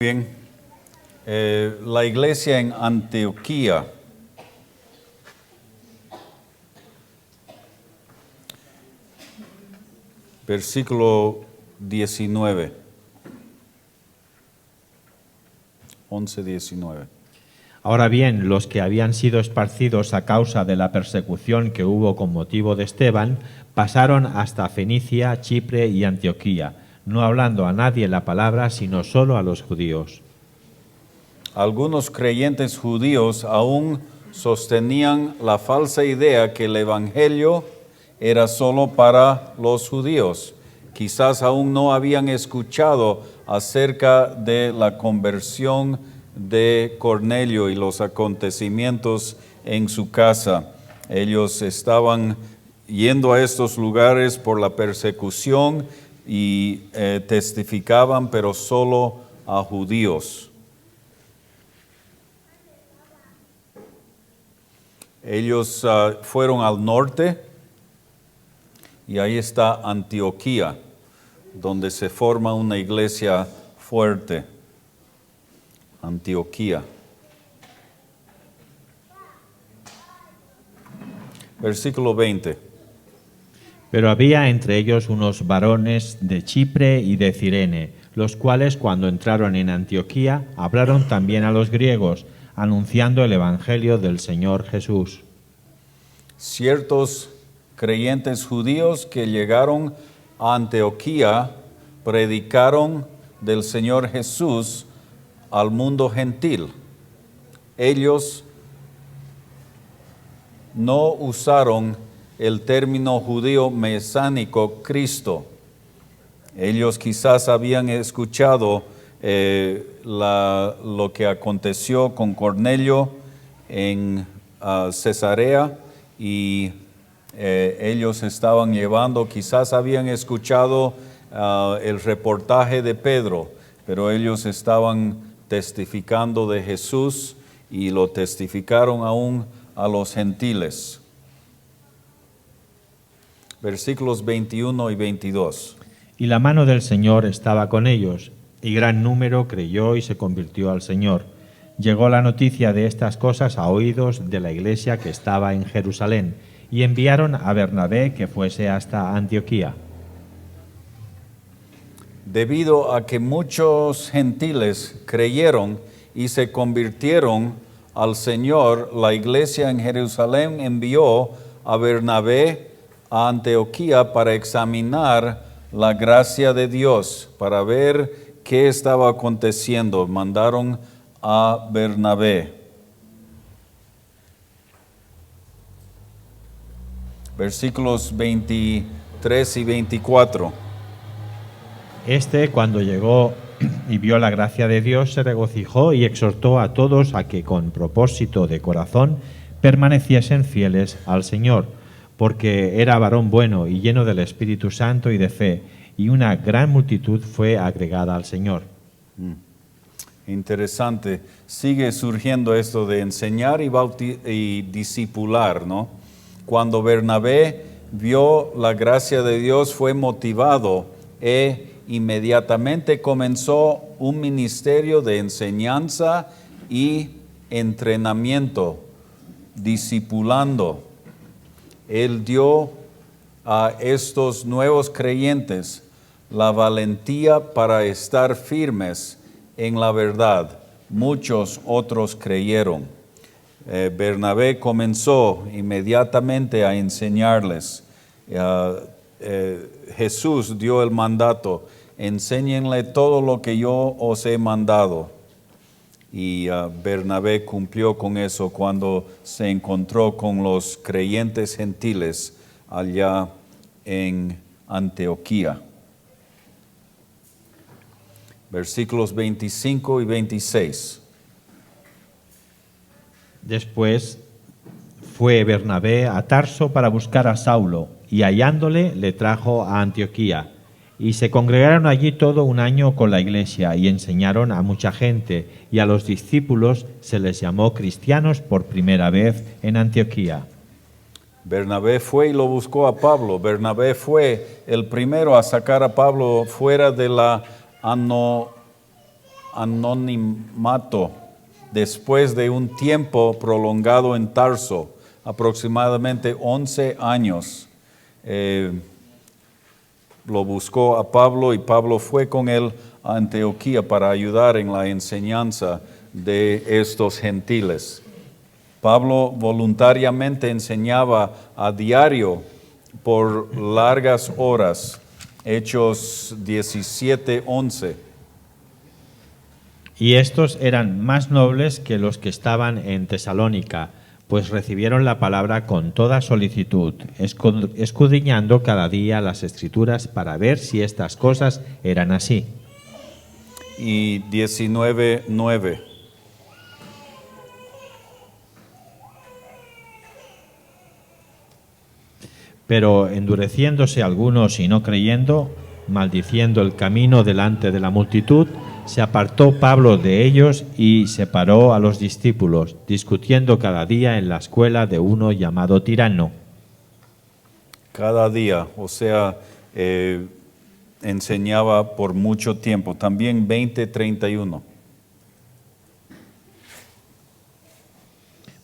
Bien, la iglesia en Antioquía, versículo 19, 11-19. Ahora bien, los que habían sido esparcidos a causa de la persecución que hubo con motivo de Esteban, pasaron hasta Fenicia, Chipre y Antioquía, no hablando a nadie la palabra, sino solo a los judíos. Algunos creyentes judíos aún sostenían la falsa idea que el evangelio era solo para los judíos. Quizás aún no habían escuchado acerca de la conversión de Cornelio y los acontecimientos en su casa. Ellos estaban yendo a estos lugares por la persecución y testificaban, pero solo a judíos. Ellos fueron al norte y ahí está Antioquía, donde se forma una iglesia fuerte. Antioquía. Versículo 20. Pero había entre ellos unos varones de Chipre y de Cirene, los cuales cuando entraron en Antioquía hablaron también a los griegos, anunciando el evangelio del Señor Jesús. Ciertos creyentes judíos que llegaron a Antioquía predicaron del Señor Jesús al mundo gentil. Ellos no usaron el término judío mesánico Cristo. Ellos quizás habían escuchado lo que aconteció con Cornelio en Cesarea y ellos estaban llevando, quizás habían escuchado el reportaje de Pedro, pero ellos estaban testificando de Jesús y lo testificaron aún a los gentiles. Versículos 21 y 22. Y la mano del Señor estaba con ellos, y gran número creyó y se convirtió al Señor. Llegó la noticia de estas cosas a oídos de la iglesia que estaba en Jerusalén, y enviaron a Bernabé que fuese hasta Antioquía. Debido a que muchos gentiles creyeron y se convirtieron al Señor, la iglesia en Jerusalén envió a Bernabé a Antioquía para examinar la gracia de Dios, para ver qué estaba aconteciendo. Mandaron a Bernabé. Versículos 23 y 24. Cuando llegó y vio la gracia de Dios, se regocijó y exhortó a todos a que con propósito de corazón permaneciesen fieles al Señor, porque era varón bueno y lleno del Espíritu Santo y de fe, y una gran multitud fue agregada al Señor. Interesante. Sigue surgiendo esto de enseñar y discipular, ¿no? Cuando Bernabé vio la gracia de Dios, fue motivado e inmediatamente comenzó un ministerio de enseñanza y entrenamiento, discipulando. Él dio a estos nuevos creyentes la valentía para estar firmes en la verdad. Muchos otros creyeron. Bernabé comenzó inmediatamente a enseñarles. Jesús dio el mandato: enséñenle todo lo que yo os he mandado. Y Bernabé cumplió con eso cuando se encontró con los creyentes gentiles allá en Antioquía. Versículos 25 y 26. Después fue Bernabé a Tarso para buscar a Saulo, y hallándole le trajo a Antioquía. Y se congregaron allí todo un año con la iglesia, y enseñaron a mucha gente, y a los discípulos se les llamó cristianos por primera vez en Antioquía. Bernabé fue y lo buscó a Pablo. Bernabé fue el primero a sacar a Pablo fuera de la anonimato después de un tiempo prolongado en Tarso, aproximadamente 11 años. Lo buscó a Pablo y Pablo fue con él a Antioquía para ayudar en la enseñanza de estos gentiles. Pablo voluntariamente enseñaba a diario por largas horas. Hechos 17:11. Y estos eran más nobles que los que estaban en Tesalónica, pues recibieron la palabra con toda solicitud, escudriñando cada día las Escrituras para ver si estas cosas eran así. Y 19:9. Pero endureciéndose algunos y no creyendo, maldiciendo el camino delante de la multitud, se apartó Pablo de ellos y separó a los discípulos, discutiendo cada día en la escuela de uno llamado Tirano. Cada día, o sea, enseñaba por mucho tiempo. También 20:31.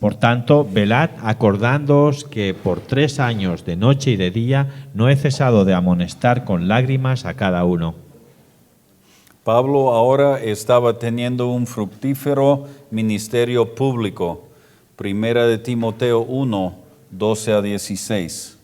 Por tanto, velad acordándoos que por 3 años de noche y de día no he cesado de amonestar con lágrimas a cada uno. Pablo ahora estaba teniendo un fructífero ministerio público. Primera de Timoteo 1:12-16.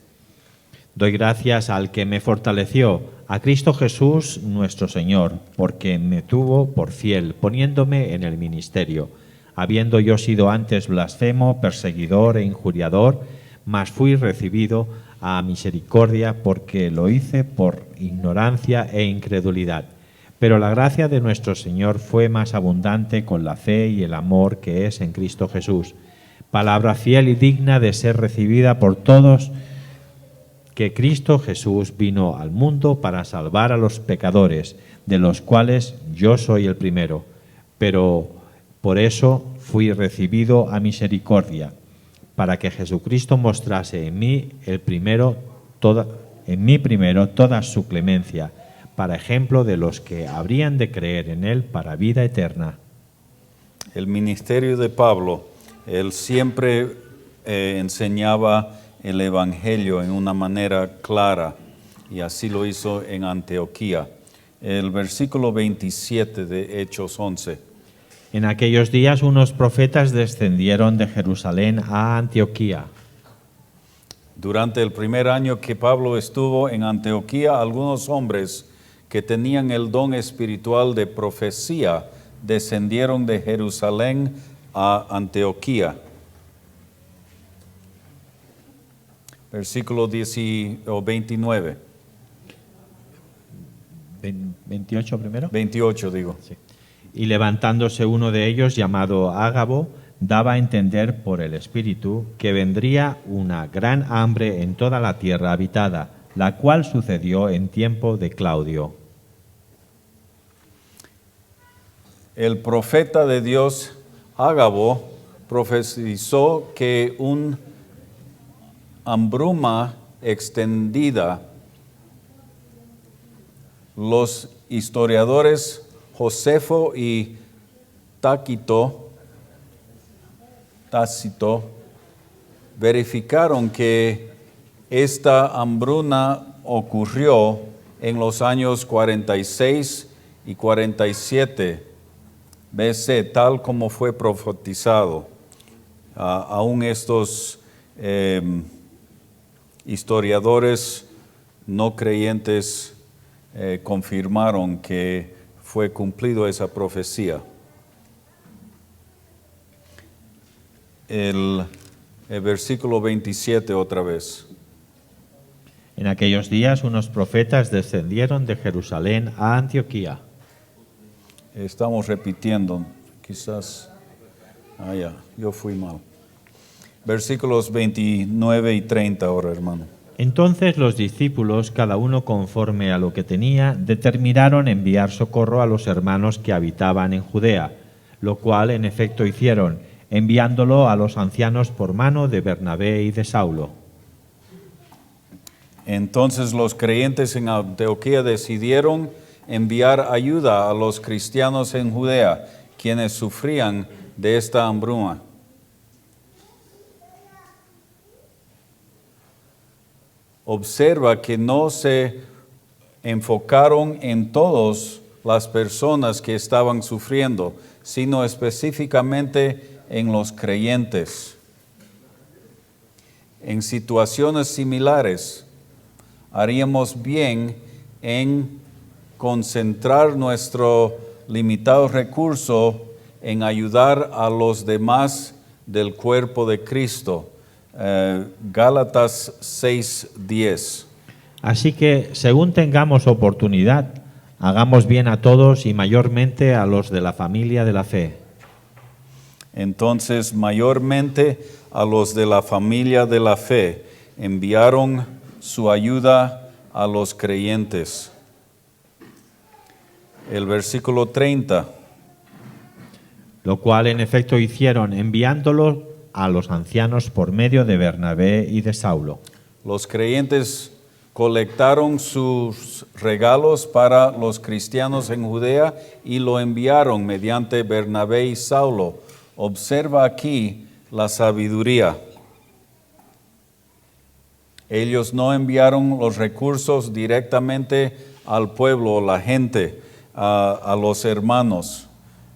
Doy gracias al que me fortaleció, a Cristo Jesús nuestro Señor, porque me tuvo por fiel, poniéndome en el ministerio. Habiendo yo sido antes blasfemo, perseguidor e injuriador, mas fui recibido a misericordia porque lo hice por ignorancia e incredulidad. Pero la gracia de nuestro Señor fue más abundante con la fe y el amor que es en Cristo Jesús. Palabra fiel y digna de ser recibida por todos, que Cristo Jesús vino al mundo para salvar a los pecadores, de los cuales yo soy el primero. Pero por eso fui recibido a misericordia, para que Jesucristo mostrase en mí primero toda su clemencia, para ejemplo de los que habrían de creer en él para vida eterna. El ministerio de Pablo, él siempre enseñaba el Evangelio en una manera clara, y así lo hizo en Antioquía. El versículo 27 de Hechos 11. En aquellos días unos profetas descendieron de Jerusalén a Antioquía. Durante el primer año que Pablo estuvo en Antioquía, algunos hombres que tenían el don espiritual de profecía descendieron de Jerusalén a Antioquía. Versículo 29. 28 primero. 28 digo. Sí. Y levantándose uno de ellos, llamado Ágabo, daba a entender por el Espíritu que vendría una gran hambre en toda la tierra habitada, la cual sucedió en tiempo de Claudio. El profeta de Dios, Ágabo, profetizó que una hambruna extendida. Los historiadores Josefo y Tácito verificaron que esta hambruna ocurrió en los años 46 y 47 BC, tal como fue profetizado. Aún estos historiadores no creyentes confirmaron que fue cumplido esa profecía. El versículo 27 otra vez. En aquellos días unos profetas descendieron de Jerusalén a Antioquía. Estamos repitiendo, quizás. Yo fui mal. Versículos 29 y 30 ahora, hermano. Entonces los discípulos, cada uno conforme a lo que tenía, determinaron enviar socorro a los hermanos que habitaban en Judea, lo cual en efecto hicieron, enviándolo a los ancianos por mano de Bernabé y de Saulo. Entonces los creyentes en Antioquía decidieron enviar ayuda a los cristianos en Judea, quienes sufrían de esta hambruna. Observa que no se enfocaron en todas las personas que estaban sufriendo, sino específicamente en los creyentes. En situaciones similares, haríamos bien en concentrar nuestro limitado recurso en ayudar a los demás del cuerpo de Cristo. Gálatas 6:10. Así que, según tengamos oportunidad, hagamos bien a todos y mayormente a los de la familia de la fe. Entonces, mayormente a los de la familia de la fe enviaron su ayuda a los creyentes. El versículo 30. Lo cual en efecto hicieron, enviándolo a los ancianos por medio de Bernabé y de Saulo. Los creyentes colectaron sus regalos para los cristianos en Judea y lo enviaron mediante Bernabé y Saulo. Observa aquí la sabiduría. Ellos no enviaron los recursos directamente al pueblo, la gente, a los hermanos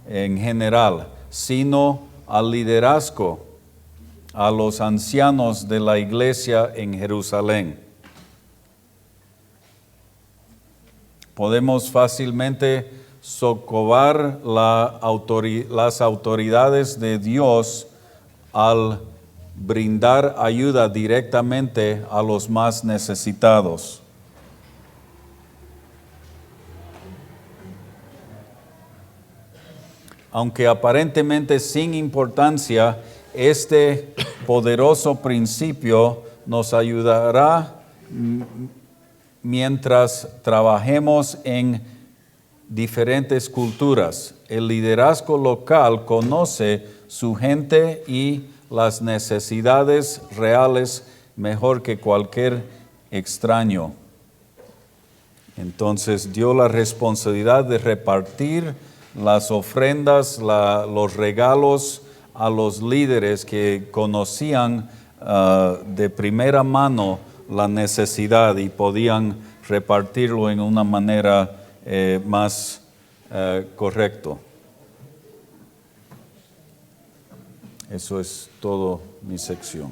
en general, sino al liderazgo, a los ancianos de la iglesia en Jerusalén. Podemos fácilmente socavar las autoridades de Dios al brindar ayuda directamente a los más necesitados. Aunque aparentemente sin importancia, este poderoso principio nos ayudará mientras trabajemos en diferentes culturas. El liderazgo local conoce su gente y las necesidades reales mejor que cualquier extraño. Entonces dio la responsabilidad de repartir las ofrendas, los regalos a los líderes que conocían de primera mano la necesidad y podían repartirlo en una manera más correcta. Eso es todo mi sección.